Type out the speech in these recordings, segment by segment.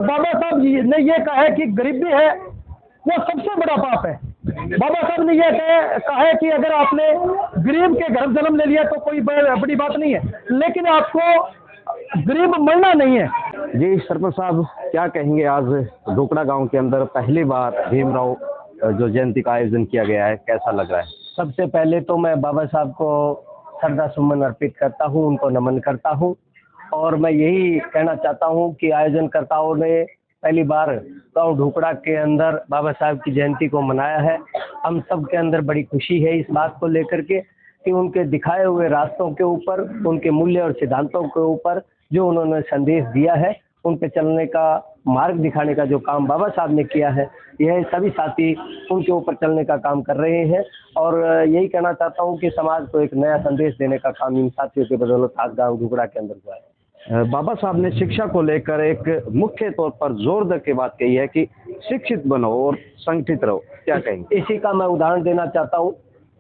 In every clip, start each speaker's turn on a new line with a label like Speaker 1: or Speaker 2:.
Speaker 1: बाबा साहब ने ये कहा है कि गरीबी है वो सबसे बड़ा पाप है। बाबा साहब ने ये कहा है कि अगर आपने गरीब के घर जन्म ले लिया तो कोई बड़ी बात नहीं है, लेकिन आपको गरीब मरना नहीं है।
Speaker 2: जी सरपंच साहब, क्या कहेंगे? आज ढोकड़ा गांव के अंदर पहली बार भीमराव जो जयंती का आयोजन किया गया है, कैसा लग रहा है?
Speaker 3: सबसे पहले तो मैं बाबा साहब को श्रद्धा सुमन अर्पित करता हूं, उनको नमन करता हूं और मैं यही कहना चाहता हूं कि आयोजनकर्ताओं ने पहली बार गांव ढोकड़ा के अंदर बाबा साहब की जयंती को मनाया है। हम सब के अंदर बड़ी खुशी है इस बात को लेकर के कि उनके दिखाए हुए रास्तों के ऊपर, उनके मूल्य और सिद्धांतों के ऊपर जो उन्होंने संदेश दिया है, उन पे चलने का मार्ग दिखाने का जो काम बाबा साहब ने किया है, यह सभी साथी उनके ऊपर चलने का काम कर रहे हैं। और यही कहना चाहता हूं कि समाज को एक नया संदेश देने का काम इन साथियों के बदौलत आज गाँव ढोकड़ा के अंदर हुआ है।
Speaker 2: बाबा साहब ने शिक्षा को लेकर एक मुख्य तौर पर जोर दे के बात कही है कि शिक्षित बनो और संगठित रहो, क्या कहेंगे?
Speaker 3: इसी का मैं उदाहरण देना चाहता हूँ।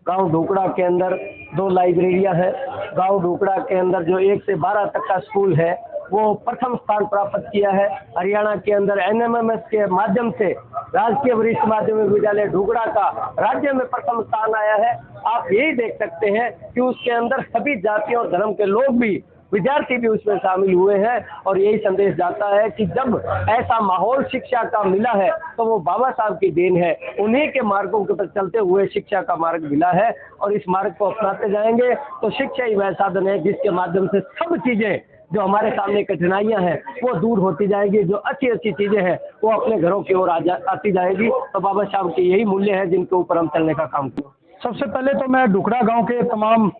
Speaker 3: गांव ढोकड़ा के अंदर 2 लाइब्रेरियां हैं। गांव ढोकड़ा के अंदर जो 1 से 12 तक का स्कूल है वो प्रथम स्थान प्राप्त किया है। हरियाणा के अंदर NMMS के माध्यम से राजकीय वरिष्ठ माध्यमिक विद्यालय ढोकड़ा का राज्य में प्रथम स्थान आया है। आप यही देख सकते हैं कि उसके अंदर सभी जातियों और धर्म के लोग भी, विद्यार्थी भी उसमें शामिल हुए हैं और यही संदेश जाता है कि जब ऐसा माहौल शिक्षा का मिला है तो वो बाबा साहब की देन है। उन्हीं के मार्गों के पर चलते हुए शिक्षा का मार्ग मिला है और इस मार्ग को अपनाते जाएंगे तो शिक्षा ही वह साधन है जिसके माध्यम से सब चीजें जो हमारे सामने कठिनाइयां हैं वो दूर होती जाएगी, जो अच्छी अच्छी चीजें हैं वो अपने घरों की ओर आती जाएगी। तो बाबा साहब के यही मूल्य है जिनके ऊपर हम चलने का काम करें।
Speaker 1: सबसे पहले तो मैं ढोकड़ा गांव के तमाम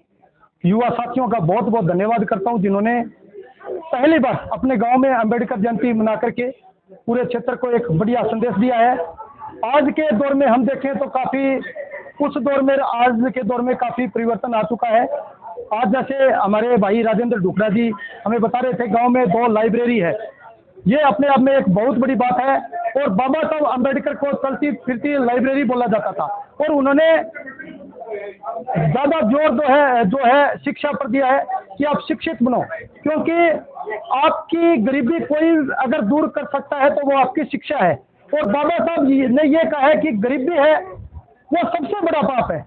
Speaker 1: युवा साथियों का बहुत बहुत धन्यवाद करता हूं जिन्होंने पहली बार अपने गांव में अंबेडकर जयंती मना करके पूरे क्षेत्र को एक बढ़िया संदेश दिया है। आज के दौर में हम देखें तो काफी उस दौर में आज के दौर में काफी परिवर्तन आ चुका है। आज जैसे हमारे भाई राजेंद्र ढोकड़ा जी हमें बता रहे थे, गांव में 2 लाइब्रेरी है, ये अपने आप में एक बहुत बड़ी बात है। और बाबा साहब अंबेडकर को चलती फिरती लाइब्रेरी बोला जाता था और उन्होंने ज्यादा जोर जो है शिक्षा पर दिया है कि आप शिक्षित बनो, क्योंकि आपकी गरीबी कोई अगर दूर कर सकता है तो वो आपकी शिक्षा है। और बाबा साहब ने ये कहा है कि गरीबी है वो सबसे बड़ा पाप है।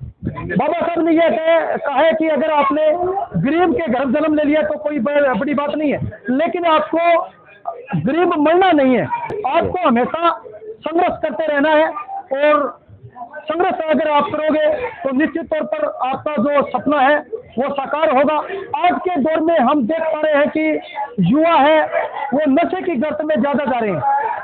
Speaker 1: बाबा साहब ने ये कहा है कि अगर आपने गरीब के घर जन्म ले लिया तो कोई बड़ी बात नहीं है, लेकिन आपको गरीब मरना नहीं है। आपको हमेशा संघर्ष करते रहना है और संघर्ष अगर आप करोगे तो निश्चित तौर पर आपका जो सपना है वो साकार होगा। आज के दौर में हम देख पा रहे हैं कि युवा है वो नशे की गर्त में ज्यादा जा रहे हैं,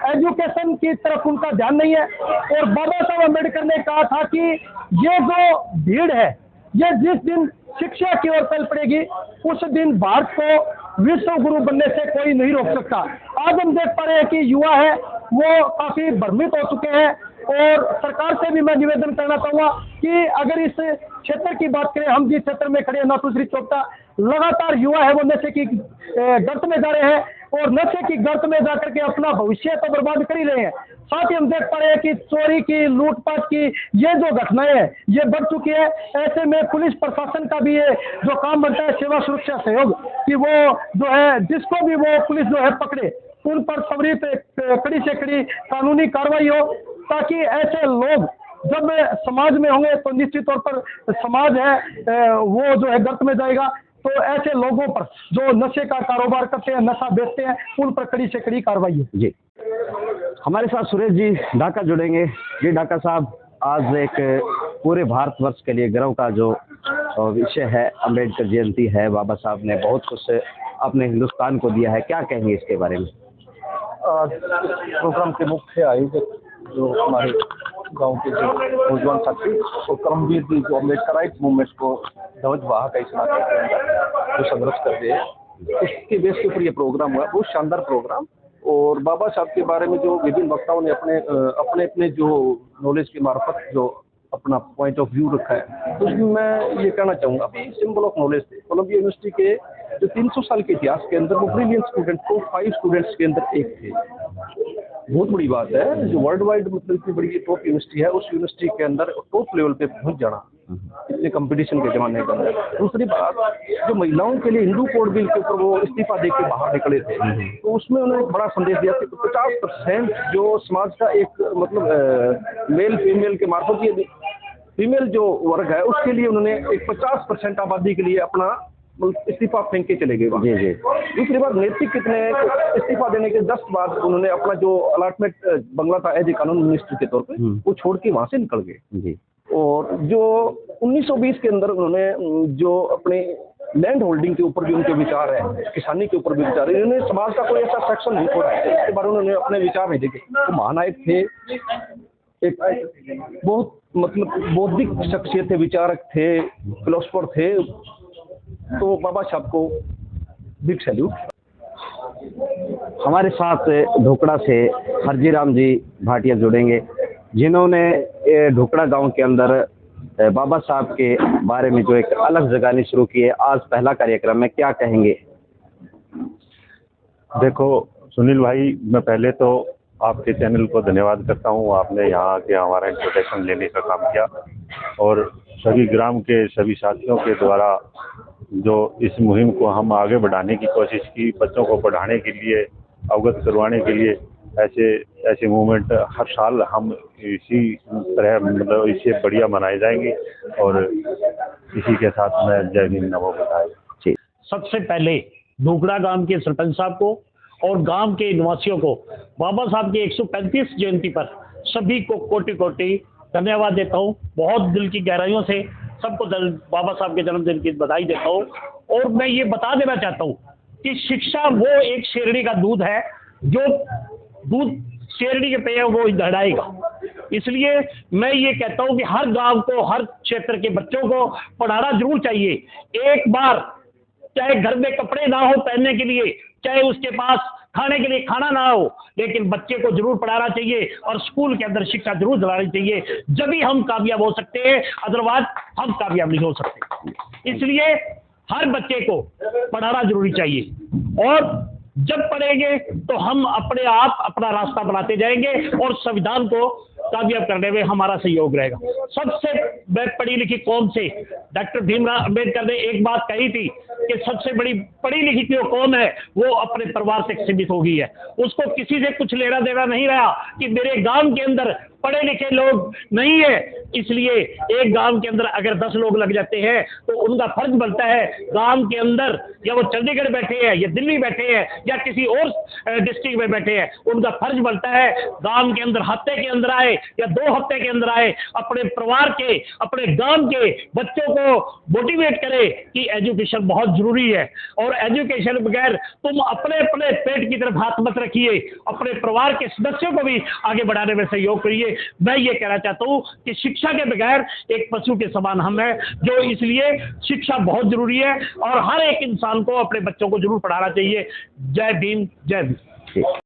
Speaker 1: एजुकेशन की तरफ उनका ध्यान नहीं है। और बाबा साहब अम्बेडकर ने कहा था कि ये जो भीड़ है ये जिस दिन शिक्षा की ओर चल पड़ेगी उस दिन भारत को विश्व गुरु बनने से कोई नहीं रोक सकता। आज हम देख पा रहे हैं कि युवा है वो काफी भ्रमित हो चुके हैं और सरकार से भी मैं निवेदन करना चाहूंगा कि अगर इस क्षेत्र की बात करें, हम जिस क्षेत्र में खड़े हैं नाथुश्री चौपटा, लगातार युवा है वो नशे की गर्त में जा रहे हैं और नशे की गर्त में जाकर के अपना भविष्य तो बर्बाद कर ही रहे हैं। साथ ही हम देख पा रहे हैं कि चोरी की, लूटपाट की ये जो घटनाएं हैं ये बढ़ चुकी है। ऐसे में पुलिस प्रशासन का भी ये जो काम बनता है सेवा सुरक्षा सहयोग कि वो जो है जिसको भी वो पुलिस जो है पकड़े, उन पर त्वरित कड़ी से कड़ी कानूनी कार्रवाई हो, ताकि ऐसे लोग जब समाज में होंगे तो निश्चित तौर पर समाज है वो जो है गर्त में जाएगा। तो ऐसे लोगों पर जो नशे का कारोबार करते हैं, नशा बेचते हैं, उन पर कड़ी से कड़ी कार्रवाई है।
Speaker 2: जी, हमारे साथ सुरेश जी ढाका जुड़ेंगे। जी ढाका साहब, आज एक पूरे भारतवर्ष के लिए गर्व का जो विषय है अंबेडकर जयंती है, बाबा साहब ने बहुत कुछ अपने हिंदुस्तान को दिया है, क्या कहेंगे इसके बारे में?
Speaker 4: आज प्रोग्राम के मुख्य आयोजक जो हमारे गांव के जो नौजवान साथी और कर्मवीर जी जो अम्बेडकराइट मूवमेंट को ध्वज वाहक इस नाते के अंदर जो संघर्ष कर रहे हैं, उसके बेस के ऊपर ये प्रोग्राम हुआ, बहुत शानदार प्रोग्राम। और बाबा साहब के बारे में जो विभिन्न वक्ताओं ने अपने जो नॉलेज के मार्फत जो अपना पॉइंट ऑफ व्यू रखा है, तो उसमें मैं ये कहना चाहूँगा अभी सिंबल ऑफ नॉलेज थे। कोलंबिया यूनिवर्सिटी के जो 300 साल के इतिहास के अंदर वो ब्रिलियंट स्टूडेंट को 5 स्टूडेंट्स के अंदर एक थे। बहुत बड़ी बात है, जो वर्ल्ड वाइड मतलब इतनी बड़ी टॉप यूनिवर्सिटी है, उस यूनिवर्सिटी के अंदर टॉप लेवल पे पहुंच जाना इतने कंपटीशन के जमाने के अंदर। दूसरी बात, जो महिलाओं के लिए हिंदू कोड बिल के ऊपर वो इस्तीफा दे के बाहर निकले थे, तो उसमें उन्होंने एक बड़ा संदेश दिया कि 50% जो समाज का एक मतलब मेल फीमेल के मार्फत ये फीमेल जो वर्ग है उसके लिए उन्होंने एक 50% आबादी के लिए अपना इस्तीफा फेंक के चले गए वहाँ।
Speaker 2: जी जी।
Speaker 4: दूसरी बात, नैतिक कितने इस्तीफा देने के जस्ट बाद उन्होंने अपना जो अलॉटमेंट बंगला था एज ए कानून मिनिस्टर के तौर पे वो छोड़ के वहाँ से निकल गए।
Speaker 2: जी।
Speaker 4: और जो 1920 के अंदर उन्होंने जो अपने लैंड होल्डिंग के ऊपर भी उनके विचार है, किसानी के ऊपर भी विचार है, इन्होंने समाज का कोई ऐसा सेक्शन नहीं छोड़ा है इसके बारे में उन्होंने अपने विचार नहीं देखे। वो महानायक थे, एक बहुत मतलब बौद्धिक शख्सियत थे, विचारक थे, फिलोसफर थे, तो बाबा साहब को बिग सैल्यूट।
Speaker 2: हमारे साथ ढोकड़ा से हरजीराम जी भाटिया जुड़ेंगे, जिन्होंने ढोकड़ा गांव के अंदर बाबा साहब के बारे में जो एक अलग जगानी शुरू की है। आज पहला कार्यक्रम में क्या कहेंगे?
Speaker 5: देखो सुनील भाई, मैं पहले तो आपके चैनल को धन्यवाद करता हूँ, आपने यहाँ आके हमारा इंट्रोडक्शन लेने का काम किया और सभी ग्राम के सभी साथियों के द्वारा जो इस मुहिम को हम आगे बढ़ाने की कोशिश की, बच्चों को पढ़ाने के लिए, अवगत करवाने के लिए ऐसे मूवमेंट हर साल हम इसी तरह मतलब इससे बढ़िया मनाए जाएंगे। और इसी के साथ मैं जय भीम नमो बुद्धाय।
Speaker 6: सबसे पहले ढोकड़ा गांव के सरपंच साहब को और गांव के निवासियों को बाबा साहब की 135 जयंती पर सभी को कोटि कोटि धन्यवाद देता हूँ। बहुत दिल की गहराइयों से सबको बाबा साहब के जन्मदिन की बधाई देता हूँ। और मैं ये बता देना चाहता हूँ कि शिक्षा वो एक शेरनी का दूध है, जो दूध शेरनी के पे वो दौड़ाएगा। इसलिए मैं ये कहता हूँ कि हर गांव को, हर क्षेत्र के बच्चों को पढ़ाना जरूर चाहिए। एक बार चाहे घर में कपड़े ना हो पहनने के लिए, चाहे उसके पास खाने के लिए खाना ना हो, लेकिन बच्चे को जरूर पढ़ाना चाहिए और स्कूल के अंदर शिक्षा जरूर दिलानी चाहिए। जब ही हम कामयाब हो सकते हैं, अदरवाइज हम कामयाब नहीं हो सकते। इसलिए हर बच्चे को पढ़ाना जरूरी चाहिए और जब पढ़ेंगे तो हम अपने आप अपना रास्ता बनाते जाएंगे और संविधान को कामयाब करने में हमारा सहयोग रहेगा। सबसे पढ़ी लिखी कौम से डॉक्टर भीमराव अम्बेडकर ने एक बात कही थी कि सबसे बड़ी पढ़ी लिखी जो कौम है वो अपने परिवार से सीमित हो गई है। उसको किसी से कुछ लेना देना नहीं रहा कि मेरे गांव के अंदर पढ़े लिखे लोग नहीं है, इसलिए एक गांव के अंदर अगर 10 लोग लग जाते हैं तो उनका फर्ज बनता है गांव के अंदर, या वो चंडीगढ़ बैठे हैं या दिल्ली बैठे हैं या किसी और डिस्ट्रिक्ट में बैठे हैं, उनका फर्ज बनता है गांव के अंदर हफ्ते के अंदर आए या 2 हफ्ते के अंदर आए, अपने परिवार के, अपने गांव के बच्चों को मोटिवेट करे कि एजुकेशन बहुत जरूरी है। और एजुकेशन बगैर तुम अपने अपने पेट की तरफ हाथ मत रखिए, अपने परिवार के सदस्यों को भी आगे बढ़ाने में सहयोग करिए। मैं ये कहना चाहता हूँ कि शिक्षा के बगैर एक पशु के समान हम हैं, जो इसलिए शिक्षा बहुत जरूरी है और हर एक इंसान को अपने बच्चों को जरूर पढ़ाना चाहिए। जय भीम, जय भीम।